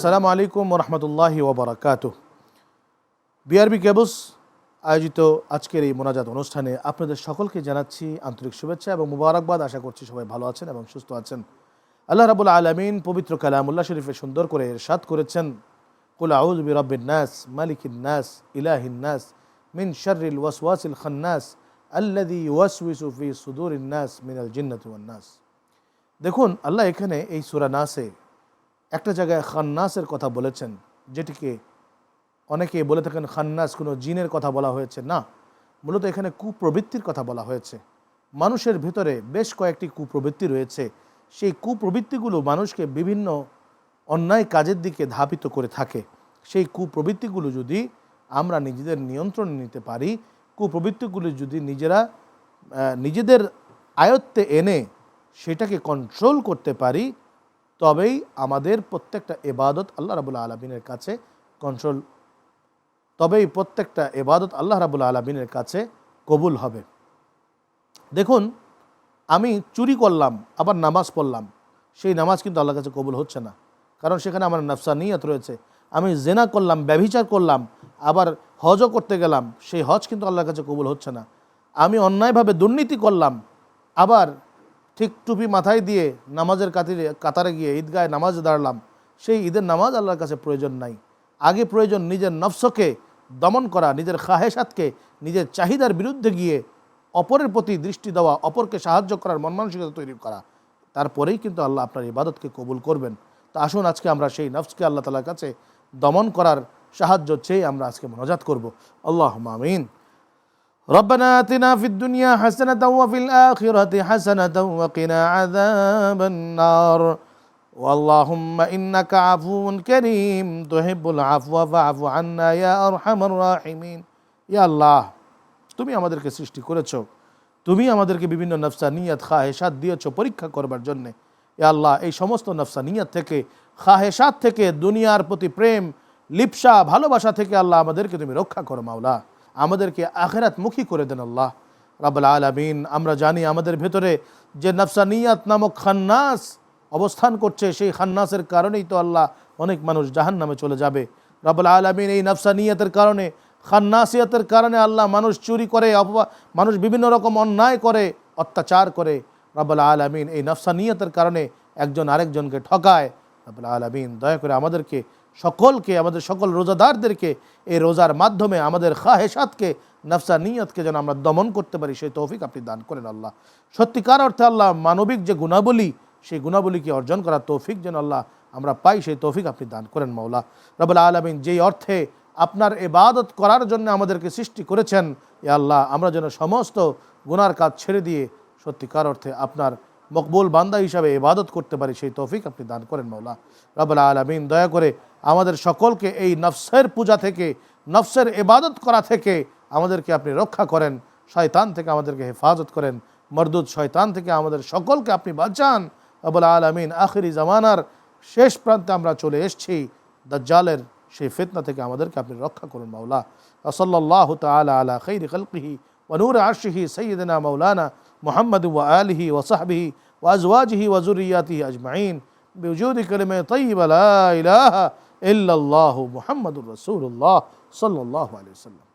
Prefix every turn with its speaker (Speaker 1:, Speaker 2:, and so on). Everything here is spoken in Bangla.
Speaker 1: আসসালামু আলাইকুম ওয়া রাহমাতুল্লাহি ওয়া বারাকাতুহু। বিআরবি কেবলস আয়োজিত আজকের এই মোনাজাত অনুষ্ঠানে আপনাদের সকলকে জানাচ্ছি আন্তরিক শুভেচ্ছা এবং মুবারকবাদ। আশা করছি সবাই ভালো আছেন এবং সুস্থ আছেন। আল্লাহ রাব্বুল আলামিন পবিত্র কালামুল্লাহ শরীফে সুন্দর করে ইরশাদ করেছেন, কুল আউযু বিরাব্বিন নাস মালিকিন নাস ইলাহিন নাস মিন শাররিল ওয়াসওয়াসিল খান্নাস আল্লাযী ইউওয়াসওয়িসু ফি সুদুরিন নাস মিনাল জিন্নাতি ওয়ান নাস। দেখুন, আল্লাহ এখানে এই সূরা নাসে একটা জায়গায় খান্নাসের কথা বলেছেন, যেটিকে অনেকে বলে থাকেন খান্নাস কোনো জিনের কথা বলা হয়েছে। না, মূলত এখানে কুপ্রবৃত্তির কথা বলা হয়েছে। মানুষের ভিতরে বেশ কয়েকটি কুপ্রবৃত্তি রয়েছে। সেই কুপ্রবৃত্তিগুলো মানুষকে বিভিন্ন অন্যায় কাজের দিকে ধাবিত করে থাকে। সেই কুপ্রবৃত্তিগুলো যদি আমরা নিজেদের নিয়ন্ত্রণে নিতে পারি, কুপ্রবৃত্তিগুলো যদি নিজেদের আয়ত্তে এনে সেটাকে কন্ট্রোল করতে পারি, তবেই আমাদের প্রত্যেকটা ইবাদত আল্লাহ রাব্বুল আলামিনের কাছে কবুল হবে। দেখুন, আমি চুরি করলাম আবার নামাজ পড়লাম, সেই নামাজ কিন্তু আল্লাহর কাছে কবুল হচ্ছে না, কারণ সেখানে আমার নফসানিয়ত রয়েছে। আমি জিনা করলাম, ব্যভিচার করলাম, আবার হজও করতে গেলাম, সেই হজ কিন্তু আল্লাহর কাছে কবুল হচ্ছে না। আমি অন্যায়ভাবে দুর্নীতি করলাম, আবার ঠিক টুপি মাথায় দিয়ে নামাজের কাতারে গিয়ে ঈদগাহে নামাজ দাঁড়ালাম, সেই ঈদের নামাজ আল্লাহর কাছে প্রয়োজন নাই। আগে প্রয়োজন নিজের নফসকে দমন করা, নিজের খাহেসাতকে, নিজের চাহিদার বিরুদ্ধে গিয়ে অপরের প্রতি দৃষ্টি দেওয়া, অপরকে সাহায্য করার মন মানসিকতা তৈরি করা। তারপরেই কিন্তু আল্লাহ আপনার ইবাদতকে কবুল করবেন। তো আসুন আজকে আমরা সেই নফসকে আল্লাহ তাআলার কাছে দমন করার সাহায্য চেয়ে আমরা আজকে মুনাজাত করব। আল্লাহুম্মা আমিন। ربنا آتنا في الدنيا حسنة وفي الآخرة حسنة وقنا عذاب النار واللهم إنك عفو كريم تحب العفو فاعف عنا يا أرحم الراحمين। ইয়া আল্লাহ, তুমি আমাদেরকে সৃষ্টি করেছো, তুমি আমাদেরকে বিভিন্ন নফসানিয়ত খাহেসাত দিয়েছো পরীক্ষা করবার জন্যে। ইয়া আল্লাহ, এই সমস্ত নফসানিয়ত থেকে, খাহেসাত থেকে, দুনিয়ার প্রতি প্রেম, লিপ্সা, ভালোবাসা থেকে আল্লাহ আমাদেরকে তুমি রক্ষা করো। মাওলা, আমাদেরকে আখিরাতমুখী করে দেন আল্লাহ রাব্বুল আলামিন। আমরা জানি আমাদের ভেতরে যে নফসানিয়াত নামক খান্নাস অবস্থান করছে, সেই খান্নাসের কারণেই তো আল্লাহ অনেক মানুষ জাহান্নামে চলে যাবে। রাব্বুল আলামিন, এই নফসানিয়াতের কারণে, খান্নাসিয়াতের কারণে আল্লাহ মানুষ চুরি করে, মানুষ বিভিন্ন রকম অন্যায় করে, অত্যাচার করে। রাব্বুল আলামিন, এই নফসানিয়াতের কারণে একজন আরেকজনকে ঠকায়। রাব্বুল আলামিন, দয়া করে আমাদেরকে সকলকে, আমাদের সকল রোজাদারদেরকে এই রোজার মাধ্যমে আমাদের খাহেসাতকে, নফসানিয়তকে যেন আমরা দমন করতে পারি, সেই তৌফিক আপনি দান করেন আল্লাহ। সত্যিকার অর্থে আল্লাহ মানবিক যে গুণাবলী, সেই গুণাবলীকে অর্জন করার তৌফিক যেন আল্লাহ আমরা পাই, সেই তৌফিক আপনি দান করেন মাওলা রাব্বুল আলামিন। যেই অর্থে আপনার ইবাদত করার জন্য আমাদেরকে সৃষ্টি করেছেন, ইয়া আল্লাহ, আমরা যেন সমস্ত গুনার কাজ ছেড়ে দিয়ে সত্যিকার অর্থে আপনার মকবুল বান্দা হিসাবে ইবাদত করতে পারি, সেই তৌফিক আপনি দান করেন মাওলা রাব্বুল আলামিন। দয়া করে আমাদের সকলকে এই নফসের পূজা থেকে, নফসের ইবাদত করা থেকে আমাদেরকে আপনি রক্ষা করেন, শয়তান থেকে আমাদেরকে হেফাজত করেন, মরদুদ শয়তান থেকে আমাদের সকলকে আপনি বাঁচান রাব্বুল আলামিন। আখিরি জামানার শেষ প্রান্তে আমরা চলে এসেছি, দাজ্জালের সেই ফিতনা থেকে আমাদেরকে আপনি রক্ষা করুন মাওলা। সাল্লাল্লাহু তাআলা আলা খাইরি খালকিহি ওয়া নূরি আরশিহি সাইয়্যিদিনা মাওলানা মুহাম্মদ ওয়া আলিহি ওয়া সাহবিহি ওয়া আজওয়াজিহি ওয়া যুররিয়াতিহি আজমাইন বিওজুদি কালিমা তাইয়্যিবা লা ইলাহা ইল্লাল্লাহু মুহাম্মাদুর রাসূলুল্লাহ সাল্লাল্লাহু আলাইহি ওয়াসাল্লাম।